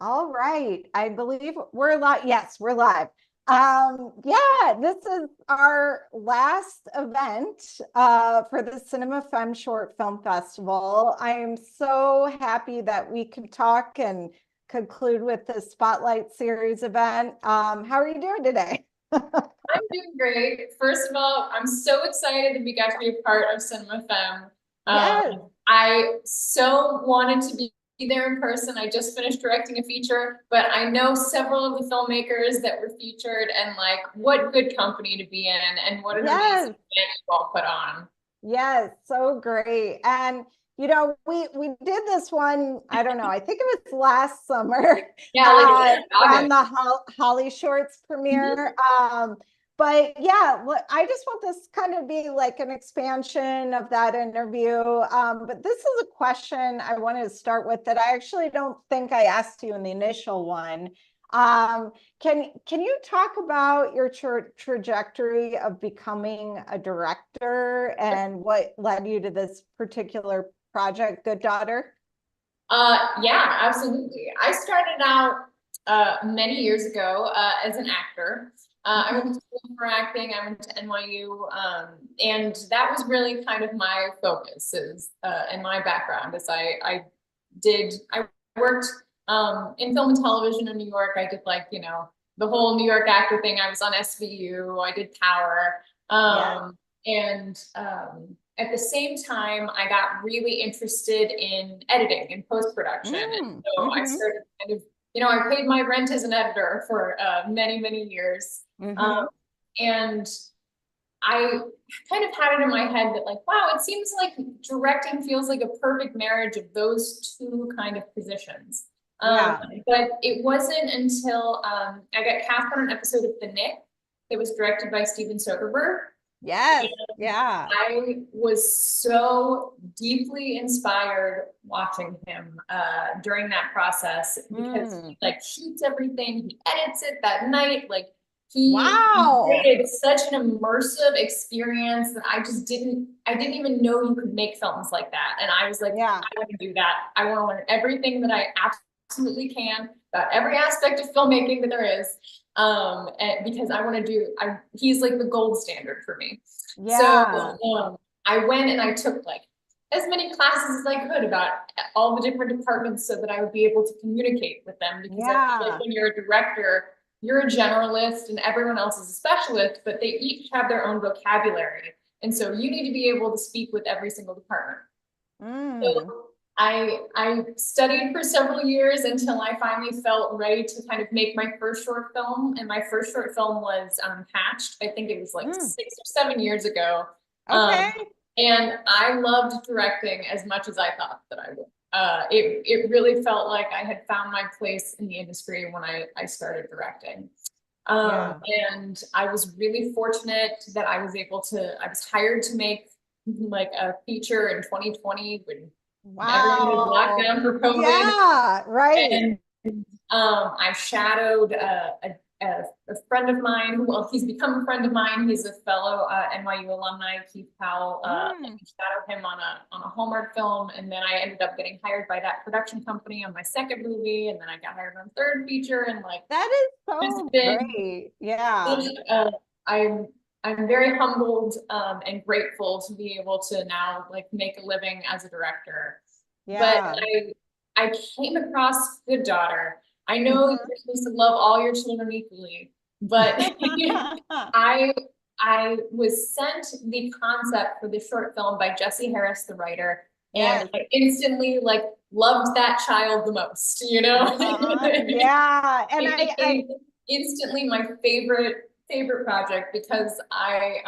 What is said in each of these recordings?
All right. I believe we're live. Yes, we're live. Yeah, this is our last event for the Cinema Femme Short Film Festival. I am so happy that we could talk and conclude with the Spotlight Series event. How are you doing today? I'm doing great. First of all, I'm so excited that we got to be a part of Cinema Femme. Yes, I so wanted to be there in person. I just finished directing a feature, but I know several of the filmmakers that were featured, and like, what good company to be in, and what an amazing yes. event you all put on. Yes, so great. And we did this one, I don't know, I think it was last summer, Yeah, like on August. the HollyShorts Mhm. premiere. But yeah, I just want this kind of be like an expansion of that interview. But this is a question I wanted to start with that I actually don't think I asked you in the initial one. Um, can you talk about your trajectory of becoming a director and what led you to this particular project, Good Daughter? Yeah, absolutely. I started out many years ago as an actor. I went Mhm. to school for acting. I went to NYU, and that was really kind of my focus is and my background. Is I worked in film and television in New York. I did like the whole New York actor thing. I was on SVU. I did Power, Yeah. and at the same time, I got really interested in editing and post-production. And Mm, so I hmm. started kind of, I paid my rent as an editor for many, many years. Um, Hmm. and I kind of had it in my head that like, wow, it seems like directing feels like a perfect marriage of those two kind of positions. Um, Yeah. but it wasn't until I got cast on an episode of The Nick that was directed by Steven Soderbergh. Yes. Yeah. I was so deeply inspired watching him during that process because he Mm. like shoots everything, he edits it that night, like he Wow. created such an immersive experience that I didn't even know you could make films like that. And I was like, Yeah. I want to do that. I want to learn everything that I absolutely can about every aspect of filmmaking that there is. Because I want to he's like the gold standard for me. So Yeah. I went and I took like as many classes as I could about all the different departments so that I would be able to communicate with them because I feel like Yeah. when you're a director, you're a generalist and everyone else is a specialist, but they each have their own vocabulary. And so you need to be able to speak with every single department. Mm. So I studied for several years until I finally felt ready to kind of make my first short film. And my first short film was Hatched. I think it was like Mm. 6 or 7 years ago. Okay. And I loved directing as much as I thought that I would. It really felt like I had found my place in the industry when I started directing. Um, Yeah. and I was really fortunate that I was hired to make like a feature in 2020 when everyone was locked Wow. down for COVID. Yeah. Right. And I shadowed a friend of mine. Well, he's become a friend of mine. He's a fellow NYU alumni, Keith Powell. And Mm. I shadowed him on a Hallmark film, and then I ended up getting hired by that production company on my second movie, and then I got hired on a third feature, and like That is it's so been great. Yeah. I'm I'm very humbled and grateful to be able to now like make a living as a director. But Yeah. I came across Good Daughter. I know Mhm. you're supposed to love all your children equally, but I I was sent the concept for the short film by Jesse Harris, the writer, and Yes. I instantly like loved that child the most, you know? Uh-huh. Yeah. And It became instantly my favorite project because I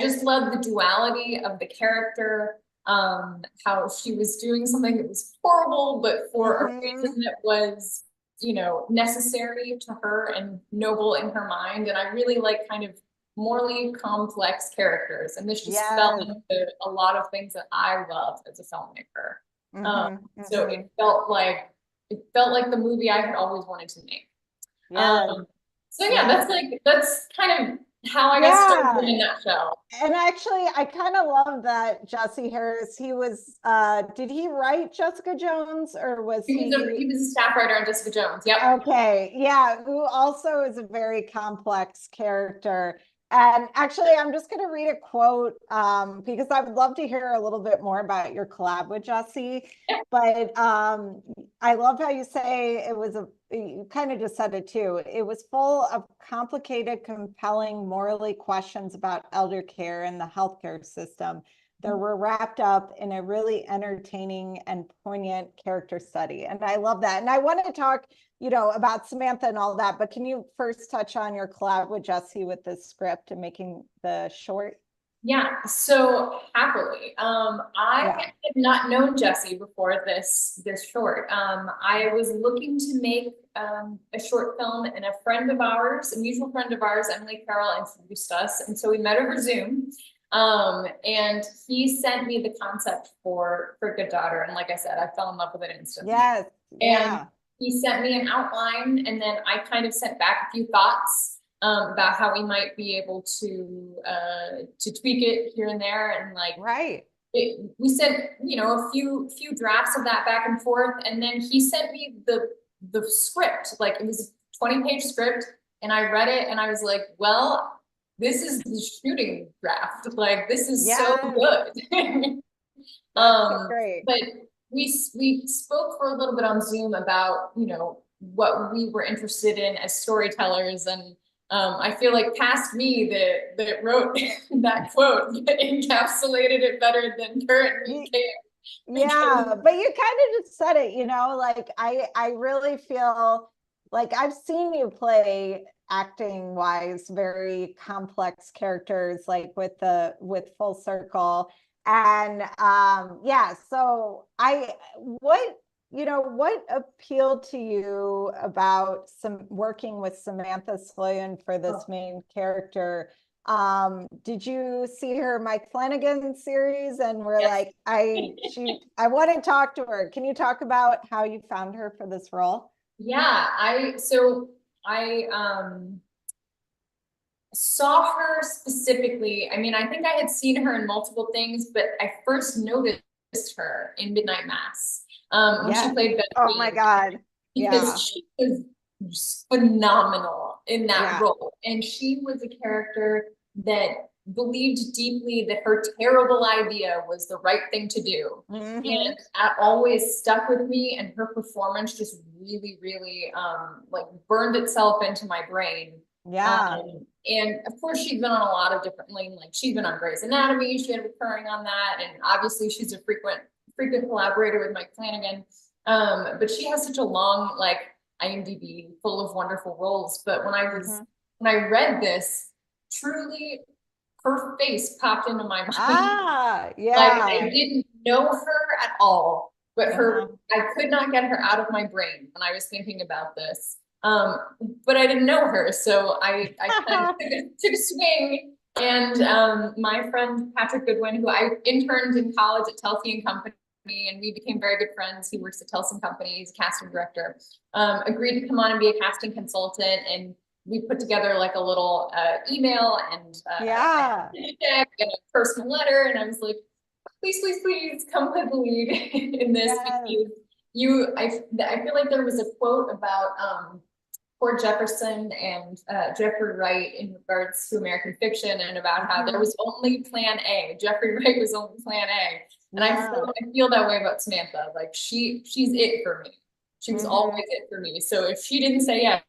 just love the duality of the character, how she was doing something that was horrible, but for a mhm. reason that was, necessary to her and noble in her mind. And I really like kind of morally complex characters. And this just fell Yes. into a lot of things that I love as a filmmaker. Um, Hmm. so Hmm. it felt like the movie I had always wanted to make. Yes. Um, so yeah, Yes. that's kind of how I got started Yeah. in that show. And actually, I kind of love that Jesse Harris, he was, did he write Jessica Jones or was He was a staff writer on Jessica Jones. Yep. Okay, yeah, who also is a very complex character. And actually, I'm just going to read a quote because I would love to hear a little bit more about your collab with Jesse. Yep. But I love how you say it was you kind of just said it too. It was full of complicated, compelling, morally questions about elder care and the healthcare system that were wrapped up in a really entertaining and poignant character study. And I love that. And I want to talk, about Samantha and all that, but can you first touch on your collab with Jesse with the script and making the short? Yeah, so happily. I had not known Jesse before this short. I was looking to make a short film, and a friend of ours, a mutual friend of ours, Emily Carroll, introduced us, and so we met over Zoom. And he sent me the concept for Good Daughter, and like I said, I fell in love with it instantly. Yes, and he sent me an outline, and then I kind of sent back a few thoughts about how we might be able to tweak it here and there, and like we sent a few drafts of that back and forth, and then he sent me the script. Like, it was a 20-page script, and I read it, and I was like, well, this is the shooting draft. Like, this is so good. Great. But we spoke for a little bit on Zoom about, what we were interested in as storytellers. And I feel like past me that wrote that quote encapsulated it better than current me can. Yeah, but you kind of just said it, like I really feel like I've seen you play acting wise very complex characters, like with Full Circle. And yeah, so what appealed to you about working with Samantha Sloyan for this main character? Did you see her Mike Flanagan series and we're like, I want to talk to her. Can you talk about how you found her for this role? Yeah, I saw her specifically. I mean, I think I had seen her in multiple things, but I first noticed her in Midnight Mass when she played Beth. Oh my God. Because she was phenomenal in that role. And she was a character that believed deeply that her terrible idea was the right thing to do. And that always stuck with me, and her performance just really, really like burned itself into my brain. And of course, she's been on a lot of different like she's been on Grey's Anatomy, she had recurring on that, and obviously she's a frequent collaborator with Mike Flanagan. But she has such a long like IMDb full of wonderful roles. But when I read this, truly her face popped into my mind. Like, I didn't know her at all, but I could not get her out of my brain when I was thinking about this. But I didn't know her, so I kind of took a swing. And my friend Patrick Goodwin, who I interned in college at Telsey and Company, and we became very good friends. He works at Telsey Company, he's a casting director. Agreed to come on and be a casting consultant, and we put together like a little email and a personal letter, and I was like, please, please, please come play the lead in this. Because I feel like there was a quote about Ford Jefferson and Jeffrey Wright in regards to American Fiction, and about how there was only plan A. Jeffrey Wright was only plan A. And I feel that way about Samantha. Like, she's it for me. She was always it for me. So if she didn't say yes.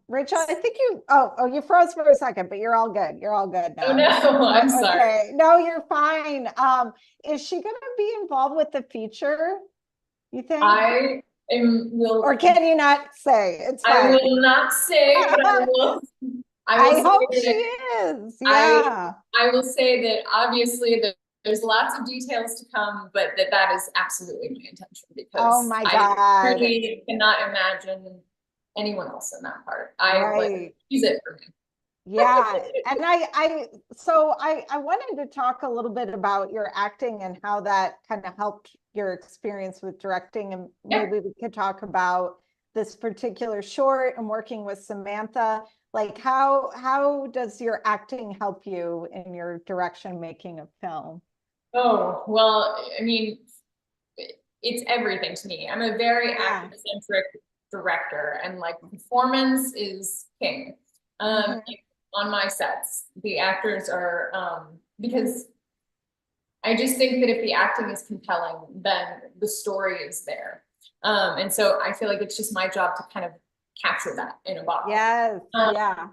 Rachel, I think you froze for a second, but you're all good. You're all good now. Oh no, I'm sorry. No, you're fine. Is she going to be involved with the feature, you think? Or can you not say? It's fine. I will not say, but I will. I hope she is. Yeah. I will say that obviously there's lots of details to come, but that is absolutely my intention, because oh my God, I really cannot imagine anyone else in that part. She's it for me. Yeah. And I wanted to talk a little bit about your acting and how that kind of helped your experience with directing, and maybe we could talk about this particular short and working with Samantha, like how does your acting help you in your direction making of film? Oh, well, I mean, it's everything to me. I'm a very Yeah. actor-centric director, and like performance is king. Mhm. On my sets, the actors are because I just think that if the acting is compelling, then the story is there. And so I feel like it's just my job to kind of capture that in a bottle. Yes, Um, yeah.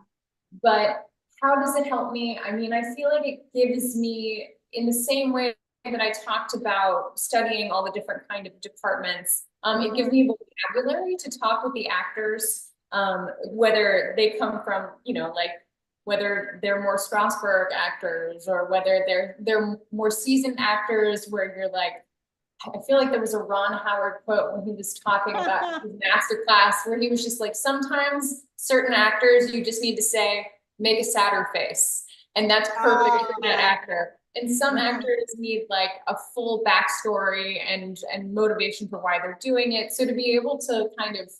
but how does it help me? I mean, I feel like it gives me, in the same way that I talked about studying all the different kind of departments, it gives me vocabulary to talk with the actors, whether they come from, you know, like whether they're more Strasberg actors or whether they're more seasoned actors where you're like, I feel like there was a Ron Howard quote when he was talking about his master class where he was just like, sometimes certain actors, you just need to say, make a sadder face. And that's perfect for that actor. And some actors need like a full backstory and motivation for why they're doing it. So to be able to kind of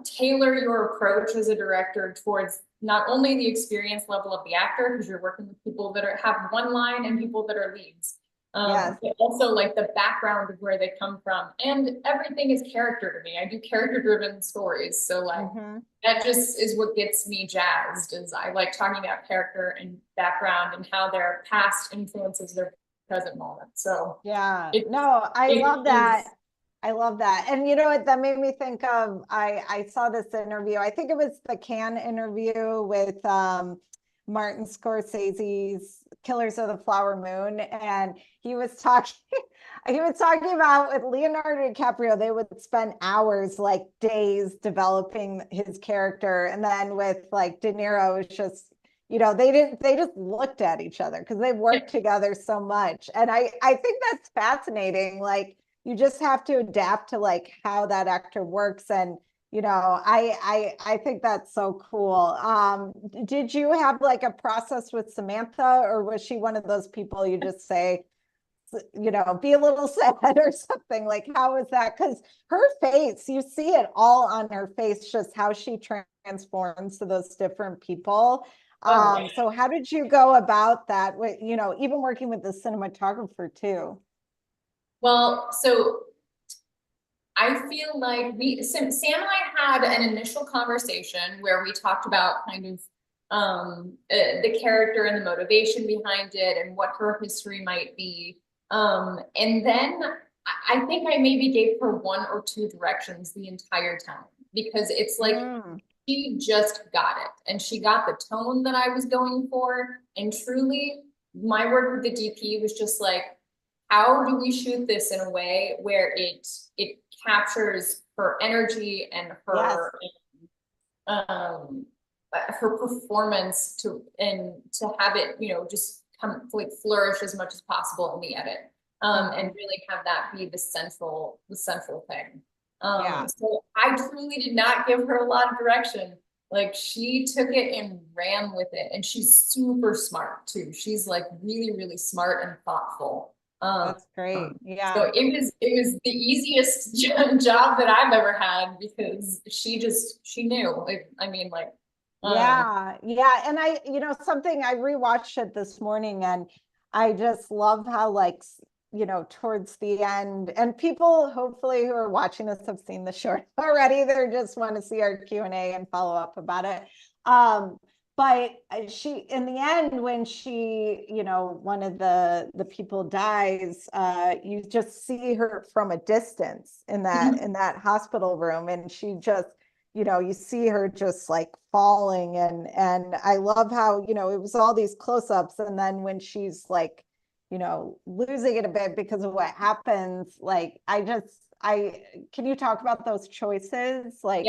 tailor your approach as a director towards not only the experience level of the actor, because you're working with people that have one line and people that are leads. Yes. But also like the background of where they come from, and everything is character to me. I do character-driven stories, so like that just is what gets me jazzed. Is I like talking about character and background and how their past influences their present moment. So yeah, no, I love that. I love that. And you know what, that made me think of, I saw this interview, I think it was the Cannes interview with Martin Scorsese's Killers of the Flower Moon. And he was talking, he was talking about with Leonardo DiCaprio, they would spend hours, like days developing his character. And then with like De Niro, it's just, you know, they just looked at each other because they worked together so much. And I think that's fascinating. Like, you just have to adapt to like how that actor works. And you know, I think that's so cool. Did you have like a process with Samantha, or was she one of those people you just say, you know, be a little sad or something? Like, how is that? Because her face, you see it all on her face, just how she transforms to those different people. So how did you go about that with, you know, even working with the cinematographer too? Well, so I feel like Sam and I had an initial conversation where we talked about kind of the character and the motivation behind it and what her history might be. And then I think I maybe gave her one or two directions the entire time, because it's like she just got it, and she got the tone that I was going for. And truly, my work with the DP was just like, how do we shoot this in a way where it captures her energy and her her performance and to have it, you know, just come like flourish as much as possible in the edit, and really have that be the central thing. So I truly did not give her a lot of direction. Like, she took it and ran with it, and she's super smart too. She's like really smart and thoughtful. That's great. Yeah. So it was the easiest job that I've ever had, because she knew. Like, I mean, like, yeah. And you know, something, I rewatched it this morning, and I just love how, like, you know, towards the end, and people hopefully who are watching this have seen the short already. They just want to see our Q&A and follow up about it. But she, in the end, when she, you know, one of the people dies, you just see her from a distance in that hospital room, and she just, you know, you see her just like falling, and I love how, you know, it was all these close-ups, and then when she's like, you know, losing it a bit because of what happens, like, can you talk about those choices? Like,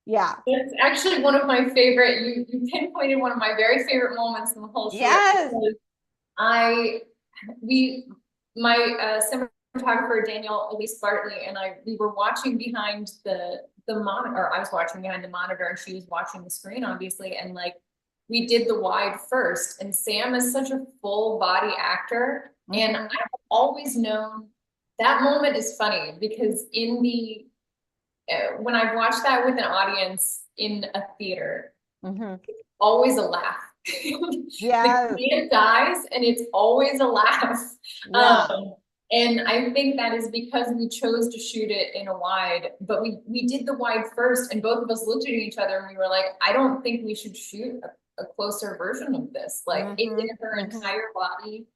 yeah. It's actually one of my favorite, you pinpointed one of my very favorite moments in the whole short. Yes. My cinematographer, Daniel Elise Bartley, and we were watching behind the monitor, or I was watching behind the monitor and she was watching the screen, obviously. And like, we did the wide first, and Sam is such a full body actor. And I've always known that moment is funny, because in the when I've watched that with an audience in a theater, Mhm. always a laugh. The Yes. kid dies and it's always a laugh. Yeah. And I think that is because we chose to shoot it in a wide, but we did the wide first, and both of us looked at each other and we were like, I don't think we should shoot a closer version of this. Like it's Mhm. in her Mhm. entire body.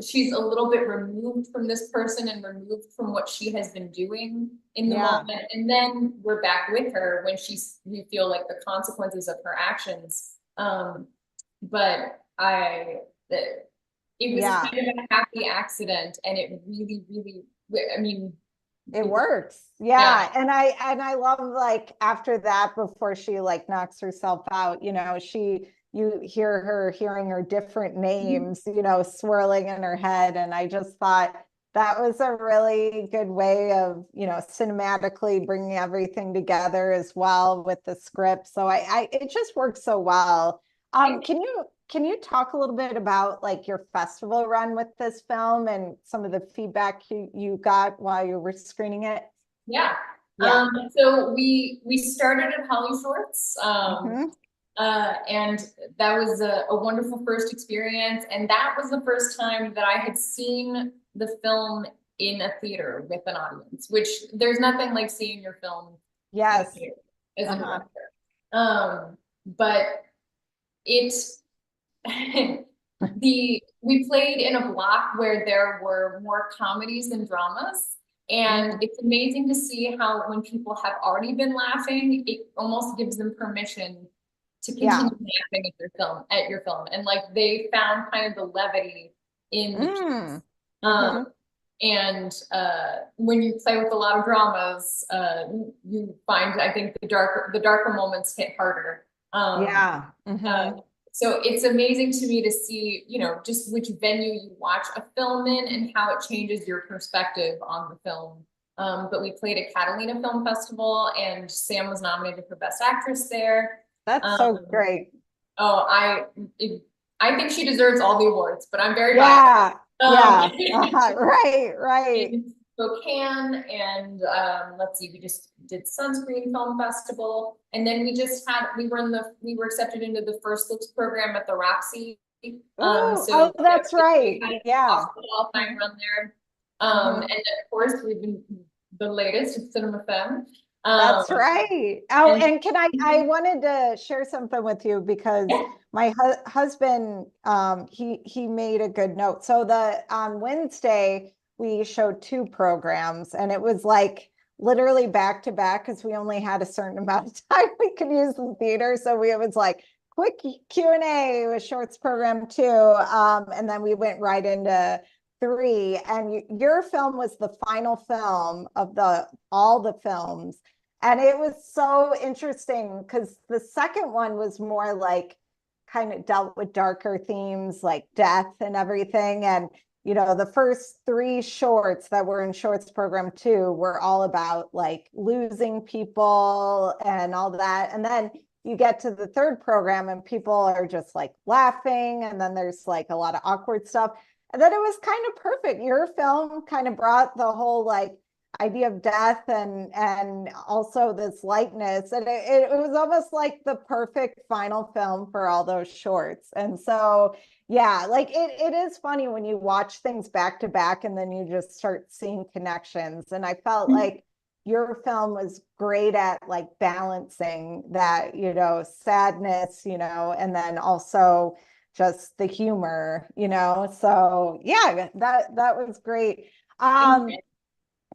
She's a little bit removed from this person and removed from what she has been doing in the Yeah. moment. And then we're back with her when we feel like the consequences of her actions. But it was Yeah. kind of a happy accident, and it really, really, I mean, It it, works. yeah. Yeah. And I love like after that, before she like knocks herself out, you hear her hearing her different names, swirling in her head. And I just thought that was a really good way of, cinematically bringing everything together as well with the script. So it just works so well. Can you talk a little bit about like your festival run with this film and some of the feedback you got while you were screening it? Yeah. Yeah. So we started at HollyShorts, Hmm. and that was a wonderful first experience. And that was the first time that I had seen the film in a theater with an audience, which there's nothing like seeing your film in a Yes. theater as a Uh-huh. director. But it we played in a block where there were more comedies than dramas. And Mm. it's amazing to see how when people have already been laughing, it almost gives them permission to continue Yeah. laughing at your film. And like they found kind of the levity in the piece. Mm. Um, Hmm. and when you play with a lot of dramas, you find I think the darker moments hit harder. Um, Yeah. uh, Hmm. so it's amazing to me to see, just which venue you watch a film in and how it changes your perspective on the film. But we played at Catalina Film Festival, and Sam was nominated for Best Actress there. That's so Um, great. oh, I think she deserves all the awards, but I'm very biased. Yeah. Um, Yeah. Right. Right. in Spokane, and let's see, we just did Sunscreen Film Festival, and then we were accepted into the First Looks program at the Roxy. Oh, So oh, that's we right. had Yeah. also a qualifying run there. Hmm. And then of course we've been the latest at Cinema Femme. That's Um, right. Oh, and and I wanted to share something with you because my husband, he made a good note. So on Wednesday, we showed two programs and it was like literally back to back because we only had a certain amount of time we could use the theater. So it was like quick Q&A with shorts program two. And then we went right into three. And your film was the final film of all the films. And it was so interesting because the second one was more like kind of dealt with darker themes like death and everything. And, the first three shorts that were in shorts program two were all about like losing people and all that. And then you get to the third program and people are just like laughing. And then there's like a lot of awkward stuff. And then it was kind of perfect. Your film kind of brought the whole like idea of death and also this lightness, and it was almost like the perfect final film for all those shorts. And so yeah, like it is funny when you watch things back to back and then you just start seeing connections, and I felt like your film was great at like balancing that, sadness, and then also just the humor, so yeah, that was great. um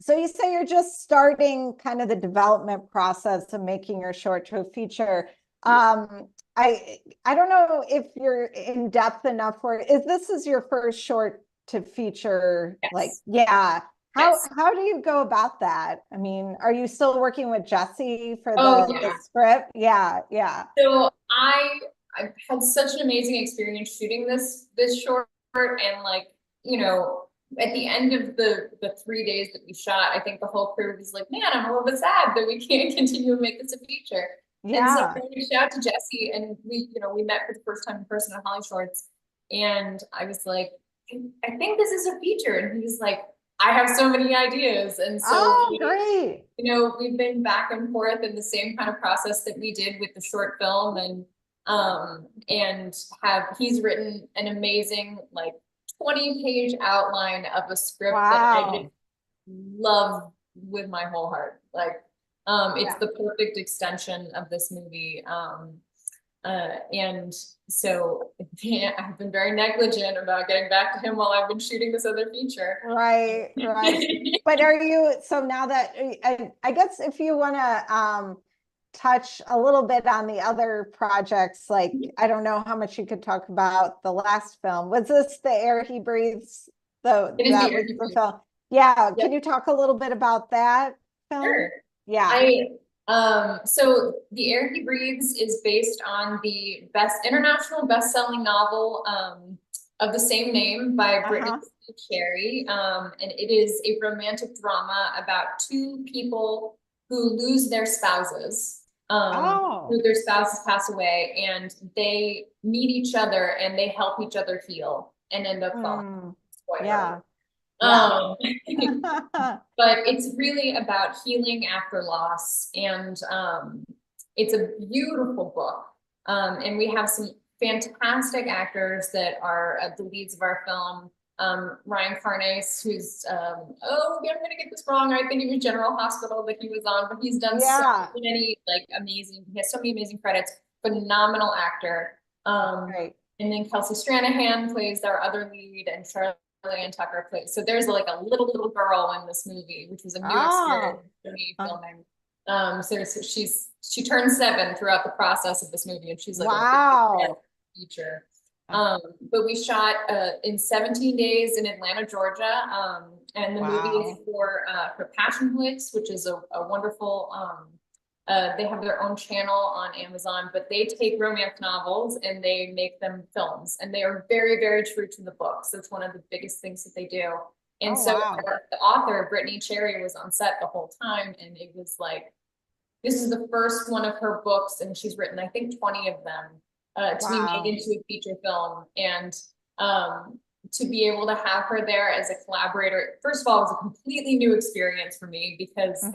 so you say you're just starting kind of the development process of making your short to a feature. I don't know if you're in depth enough for it. This is your first short to feature, like, yes, yeah. How yes. how do you go about that? I mean, are you still working with Jesse for Oh the yeah. script? Yeah, yeah. So I've had such an amazing experience shooting this short, and like, at the end of the 3 days that we shot, I think the whole crew was like, man, I'm a little bit sad that we can't continue and make this a feature. And so Yeah. I reached out to Jesse, and we met for the first time in person at HollyShorts, and I was like, I think this is a feature, and he was like, I have so many ideas. And so, Oh, great. we've been back and forth in the same kind of process that we did with the short film, and he's written an amazing, like 20-page outline of a script that I Wow. just love with my whole heart. Like, it's the perfect extension of this movie. And so I've been very negligent about getting back to him while I've been shooting this other feature. Right, right. But are you, so now that, I guess if you want to touch a little bit on the other projects, like, I don't know how much you could talk about the last film. Was this The Air He Breathes? It is That The Air was He the Breathes. film. Yeah, Yep. can you talk a little bit about that film? Sure. Yeah. So The Air He Breathes is based on the international best-selling novel of the same name by Brittany Cherry. And it is a romantic drama about two people who lose their spouses, who their spouses pass away, and they meet each other and they help each other heal and end up falling. Spoiler. Yeah. But it's really about healing after loss, and it's a beautiful book. And we have some fantastic actors that are the leads of our film. Ryan Carnes, who's I'm gonna get this wrong. I think it was General Hospital that he was on, but he's done so many amazing. He has so many amazing credits. Phenomenal actor. Right. And then Kelsey Stranahan plays our other lead, and Charlie and Tucker plays. So there's like a little girl in this movie, which was a new experience for me filming. So she turned 7 throughout the process of this movie, and she's like a feature. But we shot in 17 days in Atlanta, Georgia. And the movie is for Passion Flicks, which is a wonderful they have their own channel on Amazon, but they take romance novels and they make them films, and they are very, very true to the books. That's one of the biggest things that they do. And the author, Brittany Cherry, was on set the whole time, and it was like, this is the first one of her books, and she's written, I think, 20 of them to be made into a feature film. And to be able to have her there as a collaborator, first of all, it was a completely new experience for me, because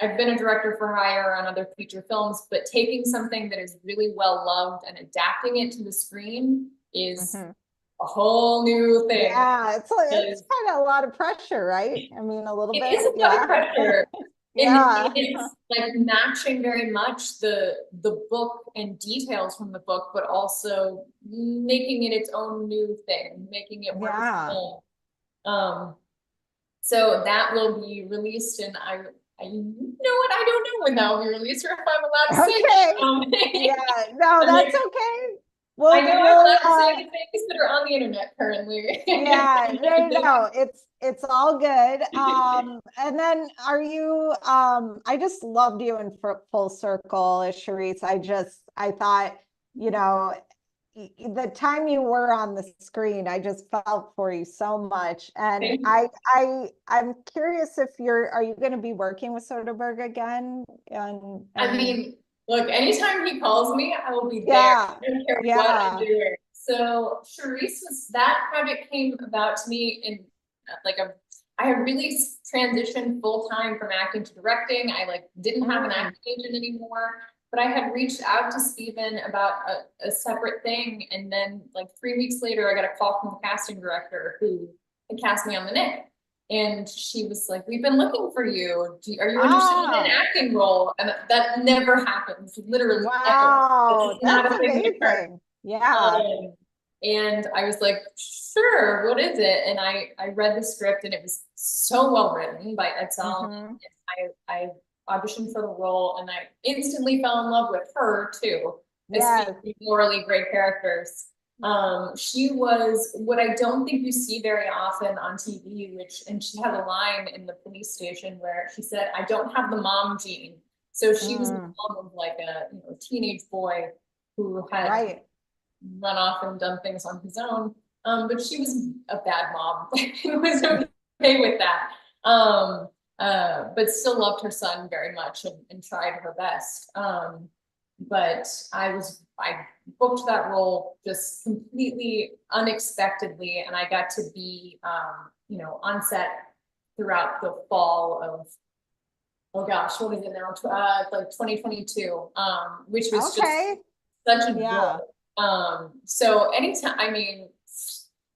I've been a director for hire on other feature films, but taking something that is really well loved and adapting it to the screen is a whole new thing. Yeah, it's kind of a lot of pressure, right? I mean, a little bit. It is a lot of pressure. And it's like matching very much the book and details from the book, but also making it its own new thing, making it work. So that will be released, and you know what? I don't know when that will be released, or if I'm allowed to say. Yeah, no, that's okay. Well, I know I'm allowed to say the things that are on the internet currently. Yeah, no, it's all good. And then are you? I just loved you in Full Circle, Charisse. I thought, the time you were on the screen, I just felt for you so much. And I'm curious if are you going to be working with Soderbergh again? I mean, look, anytime he calls me, I will be there. I don't care what I'm doing. So Charisse, that project came about to me in I had really transitioned full-time from acting to directing. I didn't have an acting agent anymore. But I had reached out to Steven about a separate thing. And then 3 weeks later, I got a call from the casting director who had cast me on The Nick. And she was like, we've been looking for you. Are you interested in an acting role? And that never happens, literally. Wow, that's amazing. Yeah. And I was like, sure, what is it? And I read the script, and it was so well written by Edsel. I auditioned for the role, and I instantly fell in love with her too. Morally great characters. She was what I don't think you see very often on TV, and she had a line in the police station where she said, I don't have the mom gene. So she was the mom of a teenage boy who had run off and done things on his own. But she was a bad mom. Who was okay with that. But still loved her son very much and tried her best. but I booked that role just completely unexpectedly, and I got to be, you know, on set throughout the fall of, oh gosh, what is it now? Like 2022, which was just Okay. such a joy. Yeah. So anytime, I mean,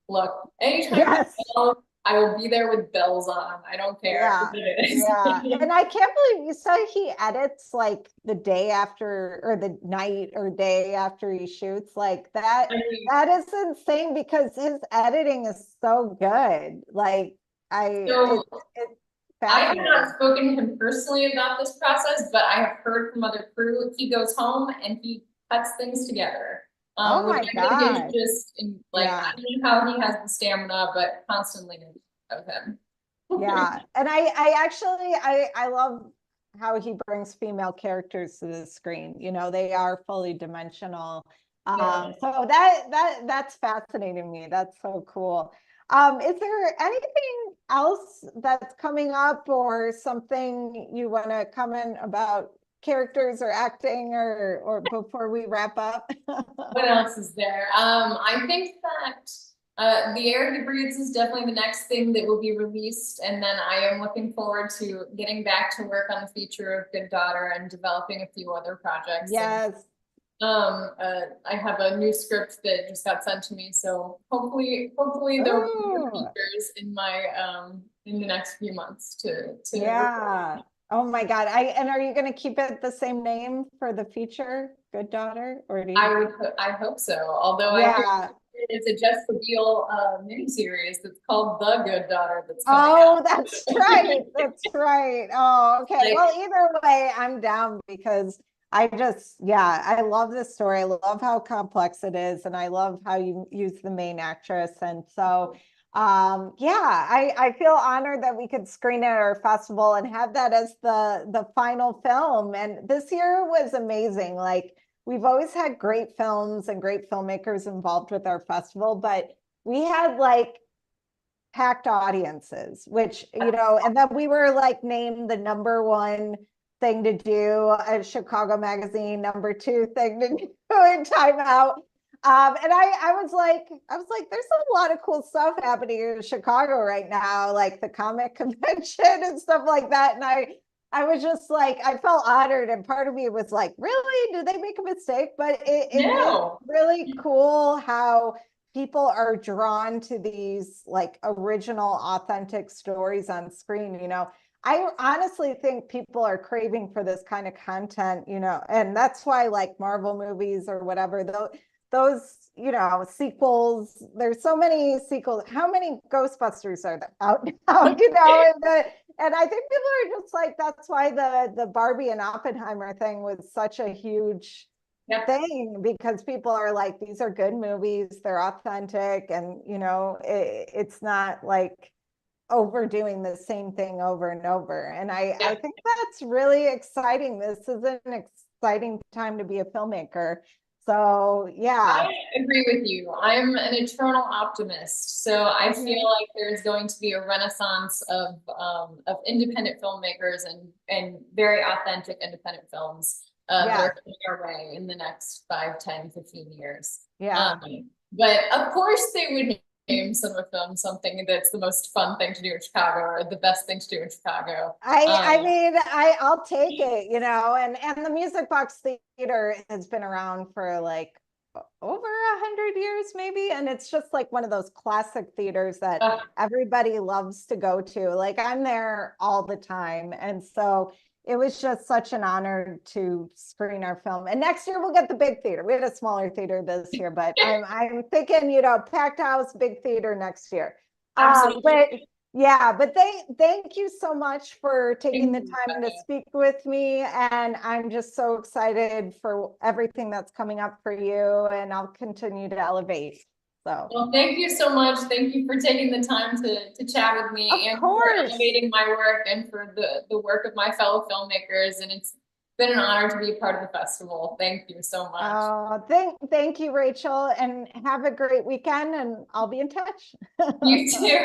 look, anytime I Yes. go, I will be there with bells on. I don't care Yeah. what it is. Yeah. And I can't believe you said he edits like the day after or the night or day after he shoots. Like that, I mean, that is insane because his editing is so good. Like so it's I have fascinating. not spoken to him personally about this process, but I have heard from other crew. He goes home and he cuts things together, Oh which my I think is God. just like, I Yeah. don't know how he has the stamina, but constantly of him. Yeah. And I actually I love how he brings female characters to the screen. You know, they are fully dimensional. Yeah. So that's fascinating to me. That's so cool. Is there anything else that's coming up or something you want to comment about characters or acting or before we wrap up? What else is there? I think that The Air He Breathes is definitely the next thing that will be released, and then I am looking forward to getting back to work on the feature of Good Daughter and developing a few other projects. And Yes. I have a new script that just got sent to me, so hopefully there will be more Oh. features in my in the next few months to record. Yeah. Oh my God. And are you going to keep it the same name for the feature, Good Daughter? Or do you? I hope so. Although I hear Yeah. it's a Jessica Biel miniseries that's called The Good Daughter that's coming Oh, out. that's right. That's right. Oh, okay. Like, Well, either way, I'm down because yeah, I love this story. I love how complex it is, and I love how you use the main actress. And so, yeah, I feel honored that we could screen it at our festival and have that as the final film. And this year was amazing. Like we've always had great films and great filmmakers involved with our festival, but we had like packed audiences, which, you know, and then we were like named the number one thing to do at Chicago Magazine, number two thing to do in Time Out. And I was like, there's a lot of cool stuff happening in Chicago right now, like the comic convention and stuff like that. And I was just like, I felt honored. And part of me was like, really? Did they make a mistake? But it is no. really cool how people are drawn to these like original authentic stories on screen. You know, I honestly think people are craving for this kind of content, you know, and that's why like Marvel movies or whatever, those, you know, sequels, there's so many sequels. How many Ghostbusters are there out now, you know? And I think people are just like, that's why the Barbie and Oppenheimer thing was such a huge Yep. thing, because people are like, these are good movies, they're authentic, and you know, it's not like overdoing the same thing over and over. And I Yep. think that's really exciting. This is an exciting time to be a filmmaker. So yeah. I agree with you. I'm an eternal optimist. So I feel Mhm. like there's going to be a renaissance of independent filmmakers and very authentic independent films that Yeah. are coming our way in the next 5, 10, 15 years. Yeah. Um, but of course they would name some of them something that's the most fun thing to do in Chicago or the best thing to do in Chicago. I mean, I'll take it, you know, and the Music Box Theater has been around for like over 100 years, maybe. And it's just like one of those classic theaters that uh, everybody loves to go to. Like I'm there all the time. And so it was just such an honor to screen our film. And next year we'll get the big theater. We had a smaller theater this year, but I'm thinking, you know, packed house, big theater next year. But Absolutely. yeah, but thank you so much for taking Thank the you, time to Becca. speak with me. And I'm just so excited for everything that's coming up for you. And I'll continue to elevate. So, Well, thank you so much. Thank you for taking the time to chat with of me and for course. elevating my work and for the work of my fellow filmmakers. And it's been an honor to be a part of the festival. Thank you so much. Thank you, Rachel, and have a great weekend. And I'll be in touch. You too.